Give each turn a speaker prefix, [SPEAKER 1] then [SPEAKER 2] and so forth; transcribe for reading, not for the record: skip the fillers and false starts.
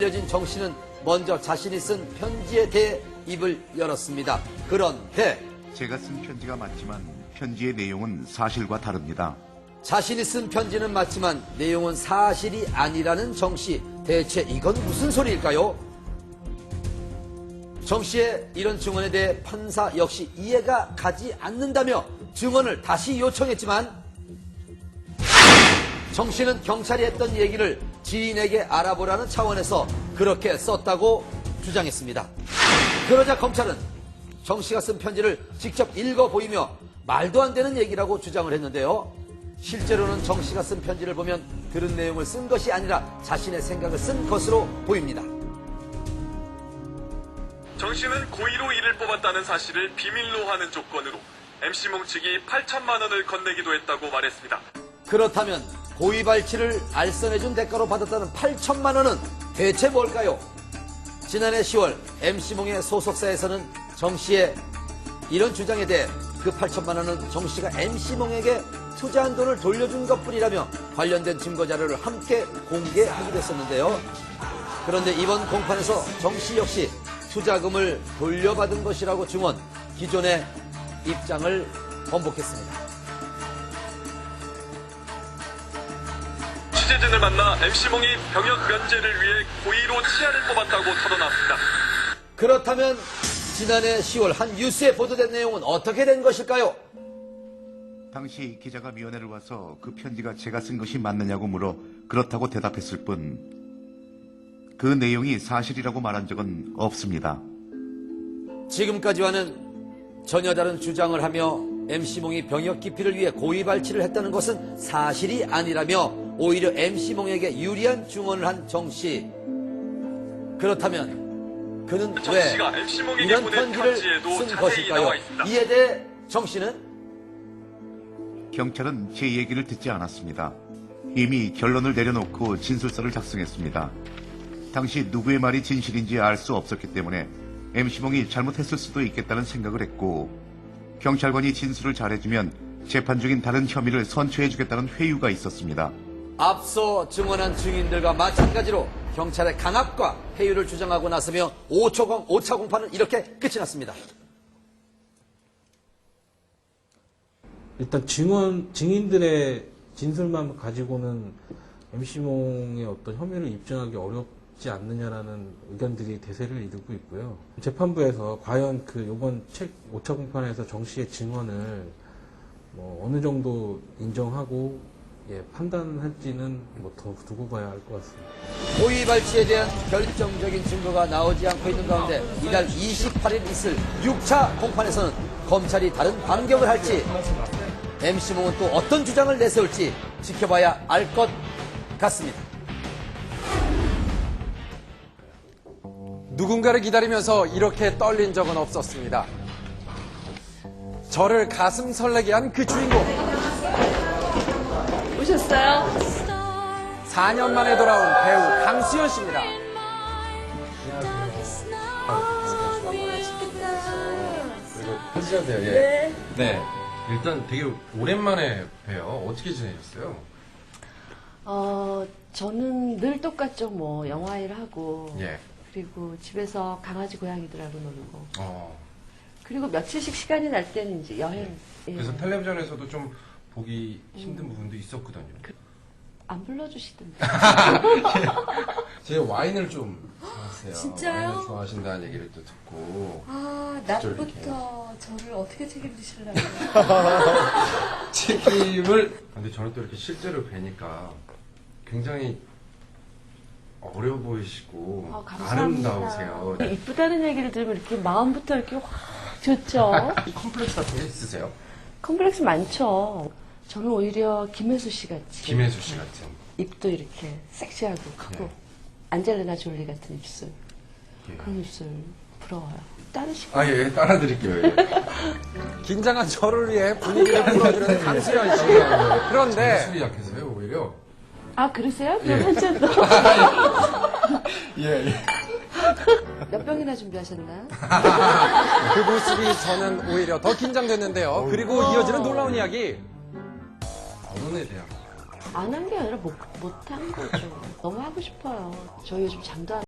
[SPEAKER 1] 알려진 정 씨는 먼저 자신이 쓴 편지에 대해 입을 열었습니다. 그런데
[SPEAKER 2] 제가 쓴 편지가 맞지만 편지의 내용은 사실과 다릅니다.
[SPEAKER 1] 자신이 쓴 편지는 맞지만 내용은 사실이 아니라는 정 씨. 대체 이건 무슨 소리일까요? 정 씨의 이런 증언에 대해 판사 역시 이해가 가지 않는다며 증언을 다시 요청했지만 정 씨는 경찰이 했던 얘기를 지인에게 알아보라는 차원에서 그렇게 썼다고 주장했습니다. 그러자 검찰은 정 씨가 쓴 편지를 직접 읽어 보이며 말도 안 되는 얘기라고 주장을 했는데요. 실제로는 정 씨가 쓴 편지를 보면 들은 내용을 쓴 것이 아니라 자신의 생각을 쓴 것으로 보입니다.
[SPEAKER 3] 정 씨는 고의로 이를 뽑았다는 사실을 비밀로 하는 조건으로 MC몽 측이 8천만 원을 건네기도 했다고 말했습니다.
[SPEAKER 1] 그렇다면 고의 발치를 알선해준 대가로 받았다는 8천만 원은 대체 뭘까요? 지난해 10월 MC몽의 소속사에서는 정 씨의 이런 주장에 대해 그 8천만 원은 정 씨가 MC몽에게 투자한 돈을 돌려준 것뿐이라며 관련된 증거 자료를 함께 공개하기도 했었는데요. 그런데 이번 공판에서 정 씨 역시 투자금을 돌려받은 것이라고 증언, 기존의 입장을 번복했습니다.
[SPEAKER 3] 취재진을 만나 MC몽이 병역 면제를 위해 고의로 치아를 뽑았다고 털어놨습니다.
[SPEAKER 1] 그렇다면 지난해 10월 한 뉴스에 보도된 내용은 어떻게 된 것일까요?
[SPEAKER 2] 당시 기자가 위원회를 와서 그 편지가 제가 쓴 것이 맞느냐고 물어 그렇다고 대답했을 뿐 그 내용이 사실이라고 말한 적은 없습니다.
[SPEAKER 1] 지금까지와는 전혀 다른 주장을 하며 MC몽이 병역 기피를 위해 고의 발치를 했다는 것은 사실이 아니라며 오히려 MC몽에게 유리한 증언을 한 정 씨. 그렇다면 그는
[SPEAKER 3] 정
[SPEAKER 1] 왜
[SPEAKER 3] 씨가 MC몽에게
[SPEAKER 1] 이런
[SPEAKER 3] 보낸
[SPEAKER 1] 편지를
[SPEAKER 3] 편지에도
[SPEAKER 1] 쓴
[SPEAKER 3] 자세히
[SPEAKER 1] 것일까요?
[SPEAKER 3] 나와 있습니다.
[SPEAKER 1] 이에 대해 정 씨는
[SPEAKER 2] 경찰은 제 얘기를 듣지 않았습니다. 이미 결론을 내려놓고 진술서를 작성했습니다. 당시 누구의 말이 진실인지 알 수 없었기 때문에 MC몽이 잘못했을 수도 있겠다는 생각을 했고 경찰관이 진술을 잘해주면 재판 중인 다른 혐의를 선처해주겠다는 회유가 있었습니다.
[SPEAKER 1] 앞서 증언한 증인들과 마찬가지로 경찰의 강압과 회유를 주장하고 나서며 5차 공판은 이렇게 끝이 났습니다.
[SPEAKER 4] 일단 증인들의 진술만 가지고는 MC몽의 어떤 혐의를 입증하기 어렵지 않느냐라는 의견들이 대세를 이루고 있고요. 재판부에서 과연 요번 5차 공판에서 정 씨의 증언을 어느 정도 인정하고 판단할지는 더 두고 봐야 할 것 같습니다.
[SPEAKER 1] 고의 발치에 대한 결정적인 증거가 나오지 않고 있는 가운데 이달 28일 있을 6차 공판에서는 검찰이 다른 반격을 할지 MC몽은 또 어떤 주장을 내세울지 지켜봐야 알 것 같습니다.
[SPEAKER 5] 누군가를 기다리면서 이렇게 떨린 적은 없었습니다. 저를 가슴 설레게 한 그 주인공.
[SPEAKER 6] 오셨어요?
[SPEAKER 5] 4년 만에 돌아온 배우 강수현 씨입니다.
[SPEAKER 7] 편지하세요. 예.
[SPEAKER 6] 네.
[SPEAKER 7] 네. 일단 되게 오랜만에 봬요. 어떻게 지내셨어요?
[SPEAKER 6] 저는 늘 똑같죠. 영화 일 하고.
[SPEAKER 7] 예.
[SPEAKER 6] 그리고 집에서 강아지 고양이들하고 놀고.
[SPEAKER 7] 어.
[SPEAKER 6] 그리고 며칠씩 시간이 날 때는 이제 여행. 예.
[SPEAKER 7] 그래서 텔레비전에서도 좀 보기 힘든 부분도 있었거든요.
[SPEAKER 6] 안 불러주시던데.
[SPEAKER 7] 제가 와인을 좀 좋아하세요.
[SPEAKER 6] 진짜요?
[SPEAKER 7] 와인을 좋아하신다는 얘기를 또 듣고.
[SPEAKER 6] 낮부터 저를 어떻게 책임지시려고.
[SPEAKER 7] 책임을. 근데 저는 또 이렇게 실제로 뵈니까 굉장히 어려 보이시고
[SPEAKER 6] 감사합니다.
[SPEAKER 7] 아름다우세요.
[SPEAKER 6] 이쁘다는 얘기를 들으면 이렇게 마음부터 이렇게 확 좋죠.
[SPEAKER 7] 컴플렉스 같은 게 있으세요?
[SPEAKER 6] 컴플렉스 많죠. 저는 오히려 김혜수 씨 같이.
[SPEAKER 7] 김혜수 씨 같은.
[SPEAKER 6] 입도 이렇게 섹시하고 크고.
[SPEAKER 7] 예.
[SPEAKER 6] 안젤리나 졸리 같은 입술.
[SPEAKER 7] 예.
[SPEAKER 6] 그런 입술 부러워요. 따르시고.
[SPEAKER 7] 아, 예, 따라드릴게요. 예.
[SPEAKER 5] 긴장한 저를 위해 분위기를 풀어주는 강수현 씨. 그런데
[SPEAKER 7] 술이 약해서요, 오히려.
[SPEAKER 6] 아, 그러세요? 그럼
[SPEAKER 7] 예.
[SPEAKER 6] 한 잔 더.
[SPEAKER 7] 예.
[SPEAKER 6] 몇 병이나 준비하셨나요?
[SPEAKER 5] 그 모습이 저는 오히려 더 긴장됐는데요. 그리고 이어지는 놀라운 이야기.
[SPEAKER 7] 언론에 대한
[SPEAKER 6] 안 한 게 아니라 못한 거죠. 너무 하고 싶어요. 저희 요즘 잠도 안